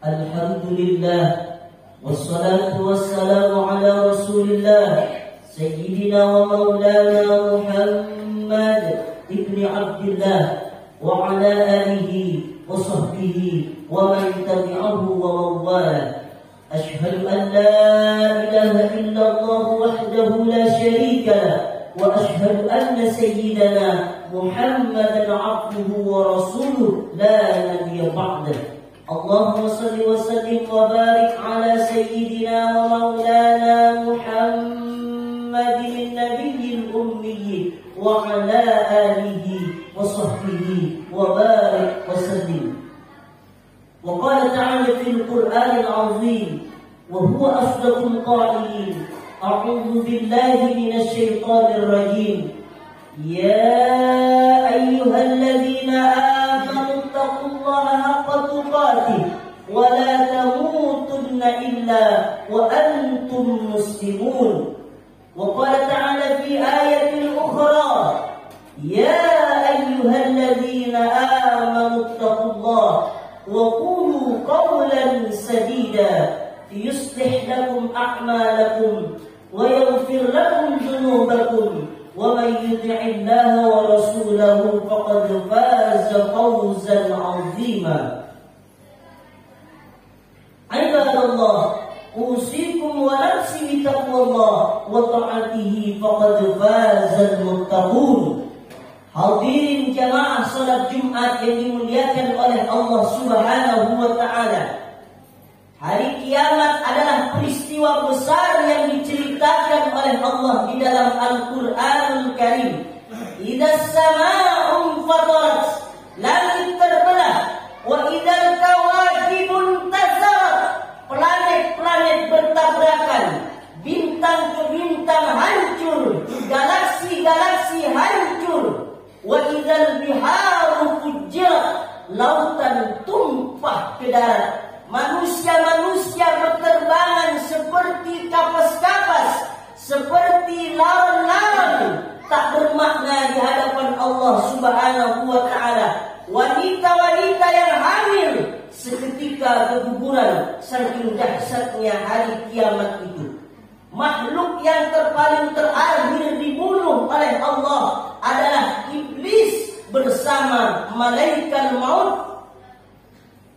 Alhamdulillah, wassalatu wassalamu ala Rasulillah Sayyidina wa maulana Muhammad ibni Abdillah wa ala alihi wa sahbihi wa man tabi'ahu wa mawala. Ashhadu an la ilaha illallah wahdahu la sharika lah wa ashhadu anna sayyidana Muhammadan abduhu wa rasuluh la nabiyya ba'dah. Allahumma salli wa sallim wa barik ala sayyidina wa maulana Muhammadin nabiyil ummi wa ala alihi wa sahbihi wa barik wa sallim. Wa qala ta'ala fil Qur'anil 'azim wa huwa asdaqul qa'ilin. A'udzu billahi minasy syaithanir rajim. Ya ayyuhalladzina amanu taqullaha haqqa tuqatih wa la tamutunna illa wa antum muslimun. Wa qala ta'ala fi ayatin ukhra, ya ayyuhalladzina amanu taqullaha wa qulu qawlan sadida yuslih lakum a'malakum wa yaghfir lakum dhunubakum wa man yuti'illaha wa rasulahu faqad faza fawzan 'azima. Ibadallah, usikum wa nafsi bi taqwallah wa ta'atihi faqad fazal muttaqun. Hadirin jamaah salat Jumat yang dimuliakan oleh Allah Subhanahu wa taala. Hari kiamat adalah peristiwa besar yang diceritakan oleh Allah di dalam Al-Qur'anul Karim. Idzas samaa'u fatarat, langit terbelah, wa idzal kawakibun tasarat, planet-planet bertabrakan, bintang ke bintang hancur, galaksi-galaksi hancur, wa idzal biharu fujjarat, lautan tumpah ke darat. Manusia-manusia berterbangan seperti kapas-kapas, seperti laron-laron, tak bermakna di hadapan Allah Subhanahu wa taala. Wanita-wanita yang hamil seketika keguguran saking dahsyatnya hari kiamat itu. Makhluk yang paling terakhir dibunuh oleh Allah adalah iblis bersama malaikat maut.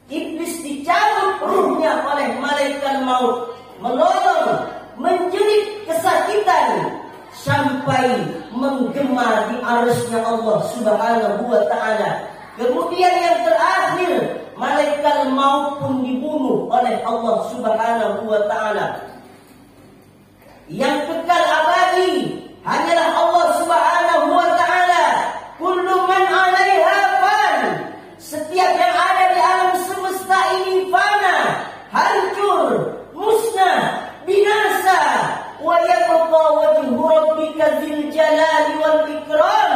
Iblis dicabut ruhnya oleh malaikat maut, melolong, menjerit kesakitan sampai menggema di arasnya Allah Subhanahu wa taala. Kemudian yang terakhir, malaikat maut pun dibunuh oleh Allah Subhanahu wa taala. Yang kekal abadi hanyalah Allah Subhanahu wa taala. Kullu man 'alaiha fan. Setiap yang ada di alam semesta ini fana, hancur, musnah, binasa. Wa yabqa wajhu rabbika dzil jalali wal ikram.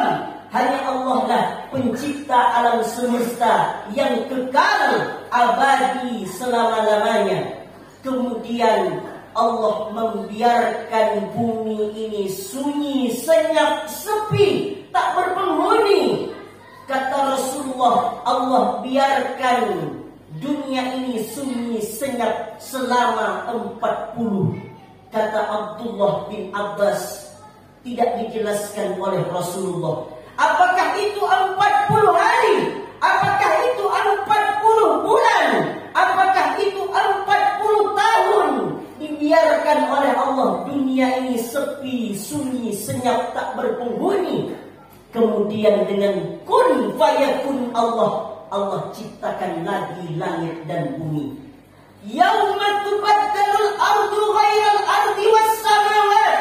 Hanya Allah lah pencipta alam semesta yang kekal abadi selama-lamanya. Kemudian Allah membiarkan bumi ini sunyi, senyap, sepi, tak berpenghuni. Kata Rasulullah, Allah biarkan dunia ini sunyi, senyap selama 40. Kata Abdullah bin Abbas, tidak dijelaskan oleh Rasulullah. Apakah itu 40 hari? Apakah itu 40 bulan? Apakah itu 40 tahun? Dibiarkan oleh Allah dunia ini sepi, sunyi, senyap, tak berpenghuni. Kemudian dengan kun fayakun Allah ciptakan lagi langit dan bumi. Yauma tubaddalul ardu ghairal ardi was samawat.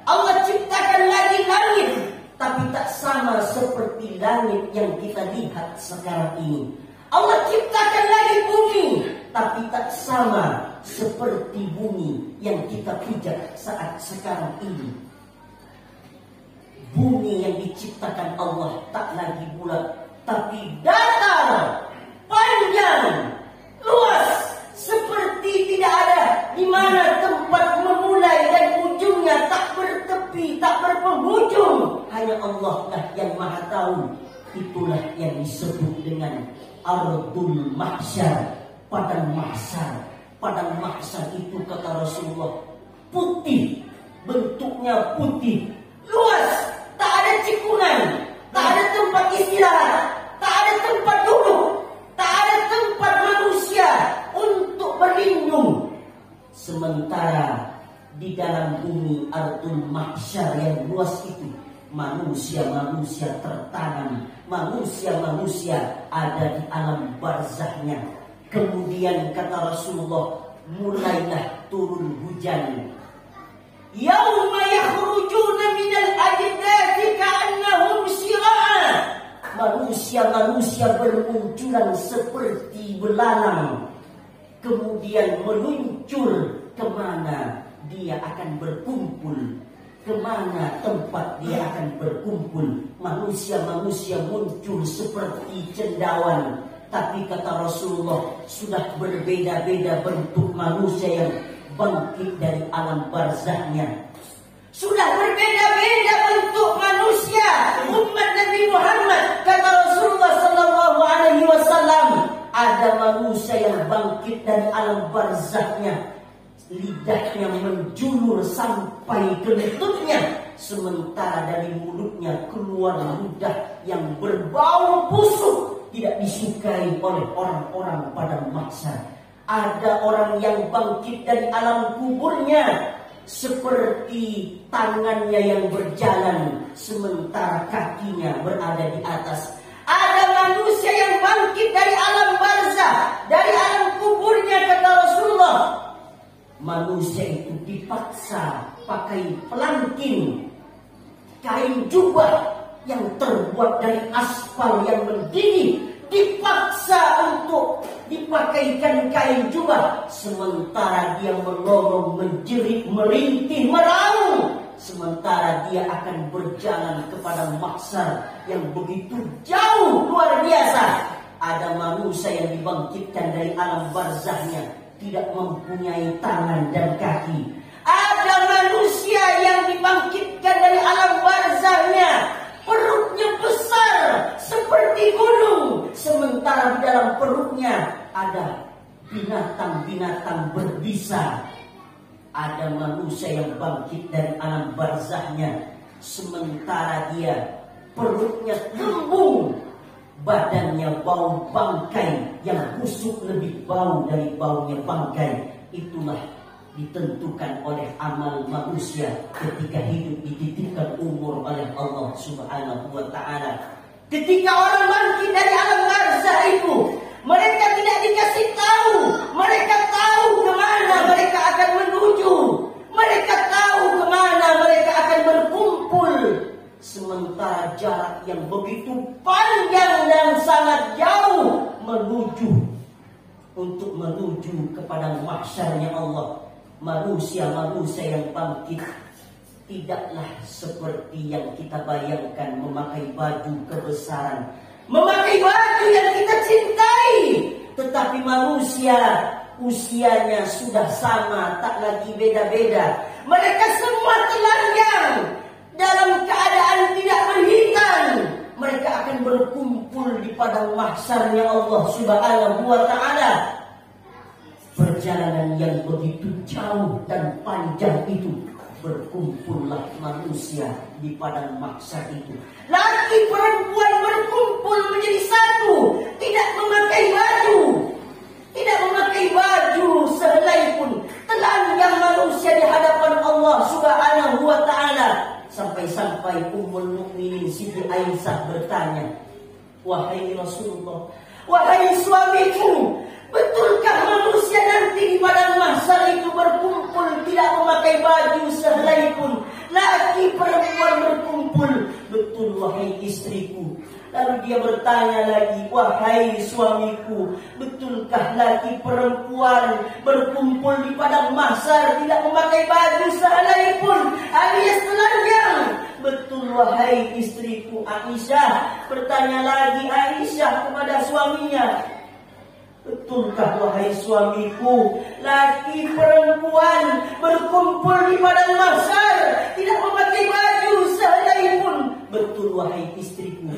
Allah ciptakan lagi langit, tapi tak sama seperti langit yang kita lihat sekarang ini. Allah ciptakan lagi bumi, tapi tak sama seperti bumi yang kita pijak saat sekarang ini. Bumi yang diciptakan Allah tak lagi bulat, tapi datar, panjang, luas, seperti tidak ada di mana tempat memulai dan ujungnya, tak bertepi, tak berpenghujung. Hanya Allah lah yang maha tahu. Itulah yang disebut dengan Ardul Mahsyar, padang mahsyar. Padang mahsyar itu kata Rasulullah putih, bentuknya putih, luas, tak ada cikunan, tak ada tempat istirahat, tak ada tempat duduk, tak ada tempat manusia untuk berlindung. Sementara di dalam bumi ardul mahsyar yang luas itu, manusia-manusia tertanam, manusia-manusia ada di alam barzahnya. Kemudian kata Rasulullah, mulailah turun hujan. Yauma yakhrujuna minal ajdati ka'annahum sira'a. Manusia-manusia bermunculan seperti belalang. Kemudian meluncur kemana dia akan berkumpul, kemana tempat dia akan berkumpul. Manusia-manusia muncul seperti cendawan. Tapi kata Rasulullah, sudah berbeda-beda bentuk manusia yang bangkit dari alam barzahnya. Sudah berbeda-beda bentuk manusia umat Nabi Muhammad. Kata Rasulullah sallallahu alaihi wasallam, ada manusia yang bangkit dari alam barzahnya, lidahnya menjulur sampai ke lututnya, sementara dari mulutnya keluar ludah yang berbau busuk, tidak disukai oleh orang-orang pada mahsyar. Ada orang yang bangkit dari alam kuburnya seperti tangannya yang berjalan sementara kakinya berada di atas. Ada manusia yang bangkit dari alam barzah, dari alam kuburnya kata Rasulullah. Manusia itu dipaksa pakai pelantin, kain jubah yang terbuat dari aspal yang mendidih, dipaksa untuk dipakaikan kain jubah, sementara dia melolong, menjerit, merintih, meraung, sementara dia akan berjalan kepada mahsyar yang begitu jauh, luar biasa. Ada manusia yang dibangkitkan dari alam barzahnya, tidak mempunyai tangan dan kaki. Ada manusia yang dibangkitkan dari alam barzahnya, perutnya besar seperti gunung, sementara di dalam perutnya ada binatang-binatang berbisa. Ada manusia yang bangkit dari alam barzahnya, sementara dia perutnya kembung, badannya bau bangkai yang busuk lebih bau dari baunya bangkai. Itulah ditentukan oleh amal manusia ketika hidup dititipkan umur oleh Allah Subhanahu wa ta'ala. Ketika orang bangkit dari alam barzah itu, mereka tidak dikasih tahu, mereka tahu kemana mereka akan menuju, mereka tahu kemana mereka akan berkumpul. Sementara jarak yang begitu panjang dan sangat jauh untuk menuju kepada mahsyarnya Allah. Manusia-manusia yang bangkit tidaklah seperti yang kita bayangkan, memakai baju kebesaran, memakai baju yang kita cintai. Tetapi manusia usianya sudah sama, tak lagi beda-beda. Mereka semua telanjang, dalam keadaan tidak berhitan. Mereka akan berkumpul di padang mahsyarnya Allah Subhanahu wa ta'ala. Perjalanan yang begitu jauh dan panjang itu, berkumpullah manusia di padang mahsyar itu. Laki perempuan berkumpul menjadi satu, tidak memakai baju, tidak memakai baju sehelai pun. Telanjang manusia di hadapan Allah Subhanahu wa ta'ala. Sampai-sampai Ummul Mukminin Siti Aisyah bertanya, wahai Rasulullah, wahai suamiku, betulkah manusia nanti di padang mahsyar itu berkumpul tidak memakai baju sehelai pun? Laki perempuan berkumpul. Betul wahai istriku. Lalu dia bertanya lagi, wahai suamiku, betulkah laki perempuan berkumpul di padang mahsyar tidak memakai baju sehelai pun alias telanjang? Betul wahai istriku. Aisyah bertanya lagi Aisyah kepada suaminya, betulkah wahai suamiku, laki perempuan berkumpul di padang mahsyar tidak memakai baju sehelai pun? Betul wahai istriku.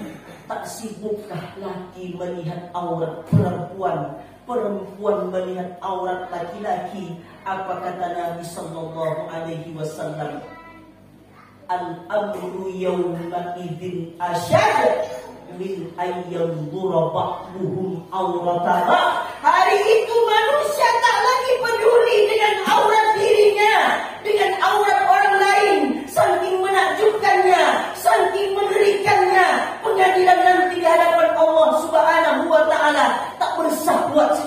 Tak sibukkah laki melihat aurat perempuan? perempuan melihat aurat laki-laki, apa kata Nabi sallallahu alaihi wasallam? Al-amru yawma idzin asyad min ayyanzura ba'duhum auratana. Hari itu manusia tak lagi peduli dengan aurat dirinya, dengan aurat orang lain. Saking menakjubkannya, saking mengerikannya pengadilan nanti di hadapan Allah Subhanahu wa taala. Tak bersahwat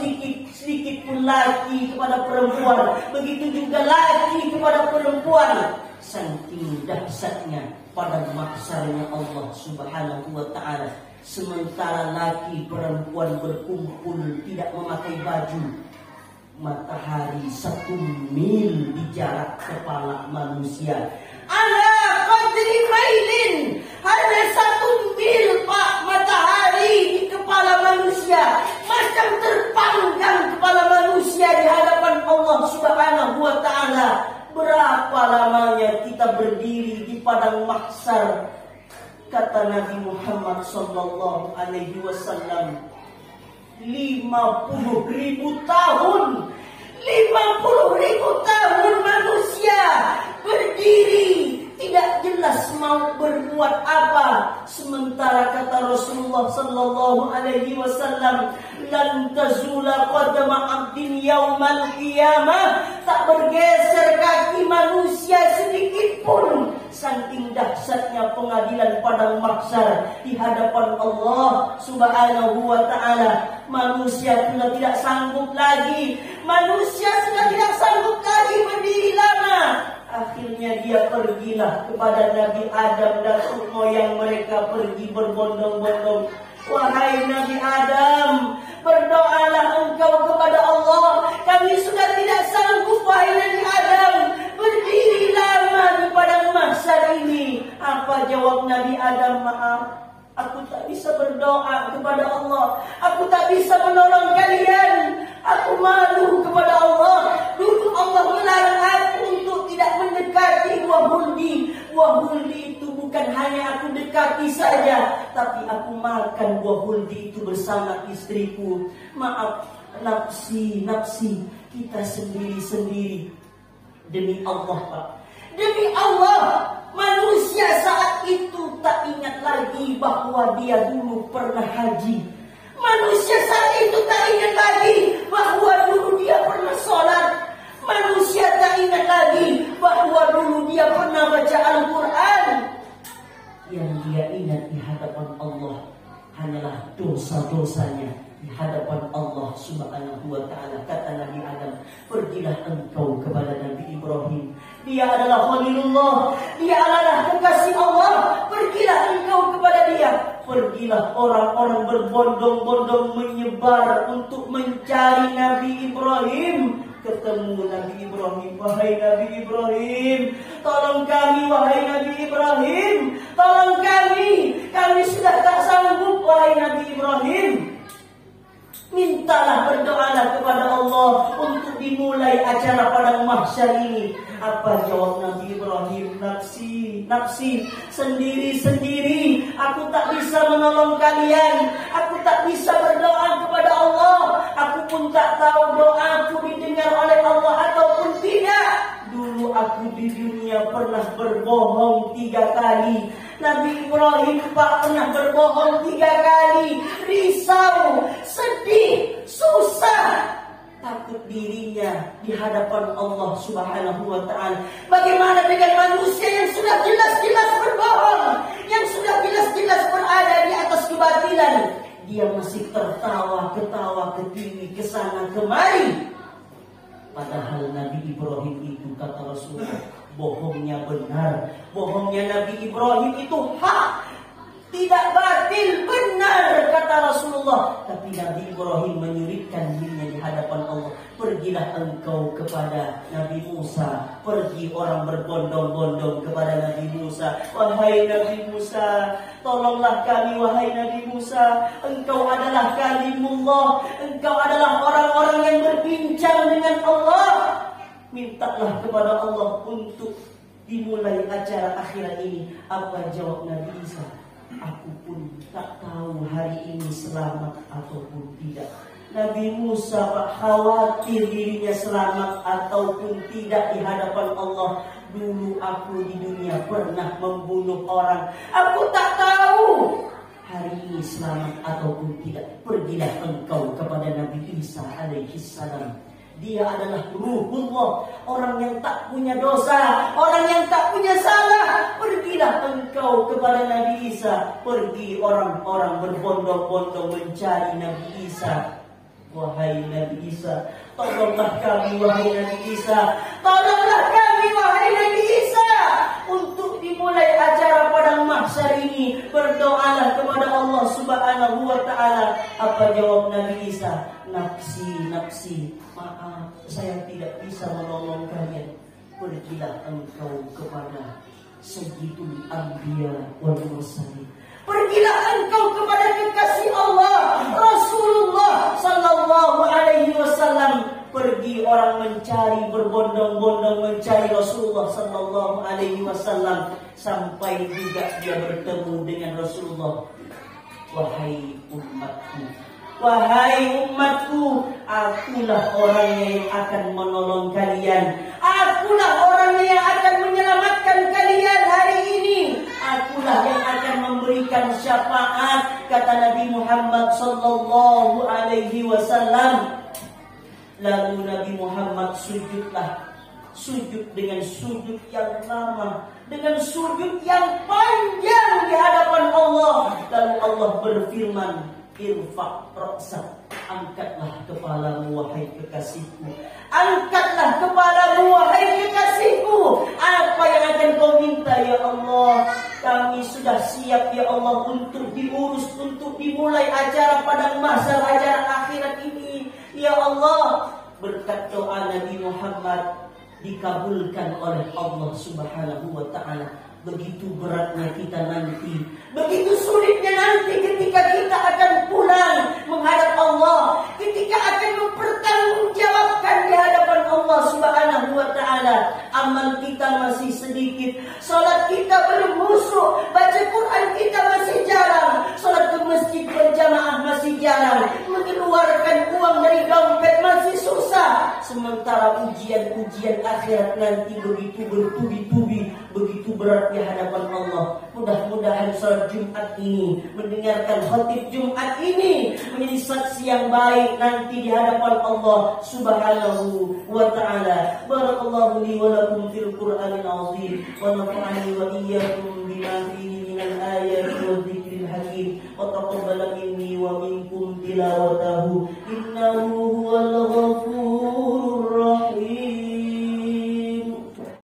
sedikit pun laki kepada perempuan, begitu juga laki kepada perempuan. Saking dahsyatnya pada maksarnya Allah Subhanahu wa taala. Sementara laki perempuan berkumpul tidak memakai baju, matahari 1 mil di jarak kepala manusia. Ala qadri mailin, hanya 1 mil Pak matahari di kepala manusia. Macam terpanggang kepala manusia di hadapan Allah Subhanahu wa taala. Berapa lamanya kita berdiri di padang mahsyar? Kata Nabi Muhammad sallallahu alaihi wasallam, 50.000 tahun. 50.000 tahun manusia berdiri, tidak jelas mau berbuat apa. Sementara kata Rasulullah sallallahu alaihi wasallam, lan tazula qadama 'abdin yaumal qiyamah, tak bergeser kaki manusia sedikit pun. Saking dahsyatnya pengadilan padang mahsyar di hadapan Allah Subhanahu wa taala. Manusia sudah tidak sanggup lagi. Manusia sudah tidak sanggup lagi berdiri lama. Akhirnya dia pergilah kepada Nabi Adam dan moyang mereka pergi berbondong-bondong. Wahai Nabi Adam, berdoalah engkau kepada Allah. Kami sudah tidak sanggup, wahai Nabi Adam, berdiri lama di padang mahsyar ini. Apa jawab Nabi Adam? Maaf, aku tak bisa berdoa kepada Allah. Aku tak bisa menolong kalian. Aku malu kepada Allah. Dulu Allah melarang aku untuk tidak mendekati buah huldi. Buah huldi itu bukan hanya aku dekati saja, tapi aku makan buah huldi itu bersama istriku. Maaf, nafsi kita sendiri-sendiri. Demi Allah, Pak, demi Allah, manusia saat itu tak ingat lagi bahwa dia dulu pernah haji. Manusia saat itu tak ingat lagi bahwa dulu dia pernah sholat. Manusia tak ingat lagi bahwa dulu dia pernah baca Al-Quran. Yang dia ingat di hadapan Allah hanyalah dosa-dosanya di hadapan Allah Subhanahu wa taala. Kata Nabi Adam, pergilah engkau kepada Nabi Ibrahim. Dia adalah Khalilullah, dia adalah kekasih Allah. Pergilah engkau kepada dia. Pergilah orang-orang berbondong-bondong menyebar untuk mencari Nabi Ibrahim. Ketemu Nabi Ibrahim. Wahai Nabi Ibrahim, tolong kami. Wahai Nabi Ibrahim, tolong kami. Kami sudah tak sanggup. Wahai Nabi Ibrahim, mintalah, berdoalah kepada Allah untuk dimulai acara padang mahsyar ini. Apa jawab Nabi Ibrahim? Nafsi, sendiri-sendiri. Aku tak bisa menolong kalian. Aku tak bisa berdoa kepada Allah. Aku pun tak tahu doaku didengar oleh Allah ataupun tidak. Dulu aku di dunia pernah berbohong 3 kali. Nabi Ibrahim Pak pernah berbohong 3 kali. Risau, sedih, susah, takut dirinya di hadapan Allah Subhanahu wa taala. Bagaimana dengan manusia yang sudah jelas-jelas berbohong, yang sudah jelas-jelas berada di atas kebatilan? Dia masih ketawa ketiwi kesana kemari. Padahal Nabi Ibrahim itu, kata Rasulullah, bohongnya benar. Bohongnya Nabi Ibrahim itu hak, tidak batil, benar, kata Rasulullah. Tapi Nabi Ibrahim menyulitkan dirinya di hadapan Allah. Pergilah engkau kepada Nabi Musa. Pergi orang berbondong-bondong kepada Nabi Musa. Wahai Nabi Musa, tolonglah kami. Wahai Nabi Musa, engkau adalah kalimullah. Engkau adalah orang-orang yang berbincang dengan Allah. Mintalah kepada Allah untuk dimulai acara akhirat ini. Apa jawab Nabi Isa? Aku pun tak tahu hari ini selamat ataupun tidak. Nabi Musa khawatir dirinya selamat ataupun tidak di hadapan Allah. Dulu aku di dunia pernah membunuh orang, aku tak tahu hari ini selamat ataupun tidak. Pergilah engkau kepada Nabi Isa alaihi salam. Dia adalah ruhullah, orang yang tak punya dosa, orang yang tak punya salah. Pergilah engkau kepada Nabi Isa. Pergi orang-orang berbondong-bondong mencari Nabi Isa. Wahai Nabi Isa, tolonglah kami wahai Nabi Isa, tolonglah kami wahai Nabi Isa. Untuk dimulai acara padang mahsyar ini, berdoalah kepada Allah Subhanahu wa taala. Apa jawab Nabi Isa? Nafsi, nafsi, maaf, saya tidak bisa menolong kalian. Pergilah engkau kepada Sayyidul Anbiya wal Mursalin. Pergilah engkau kepada kekasih Allah Rasulullah sallallahu alaihi wasallam. Pergi orang mencari, berbondong-bondong mencari Rasulullah sallallahu alaihi wasallam, sampai juga dia bertemu dengan Rasulullah. Wahai umatku, wahai umatku, akulah orangnya yang akan menolong kalian. Akulah orangnya yang akan menyelamatkan kalian hari ini. Akulah yang akan memberikan syafaat, kata Nabi Muhammad sallallahu alaihi wasallam. Lalu Nabi Muhammad sujudlah. Sujud dengan sujud yang lama, dengan sujud yang panjang di hadapan Allah. Lalu Allah berfirman, irfa' ra'sak, angkatlah kepalamu wahai kekasihku. Angkatlah kepalamu wahai kekasihku. Apa yang akan kau minta ya Allah? Kami sudah siap ya Allah untuk diurus, untuk dimulai acara padang mahsyar, acara akhirat ini. Ya Allah, berkat doa Nabi Muhammad dikabulkan oleh Allah Subhanahu wa taala. Begitu beratnya kita nanti, begitu sulitnya nanti ketika kita akan pulang menghadap Allah, ketika akan mempertanggungjawabkan di hadapan Allah Subhanahu wa taala. Amal kita masih sedikit, salat kita bermusuh, baca Quran kita masih jarang, salat ke masjid berjamaah masih jarang, mengeluarkan uang dari dompet masih susah. Sementara ujian-ujian akhirat nanti begitu bertubi-tubi, begitu berat di hadapan Allah. Mudah-mudahan salat Jumat ini, mendengarkan khatib Jumat ini, menjadi saksi yang baik nanti di hadapan Allah Subhanahu wa taala. Barakallahu li wa lakum fil Qur'anil azim, wa nafa'ani wa iyyakum bima fihi minal ayati wa dzikril hakim, wa taqabbal minni wa minkum tilawatahu innahu huwal ghafur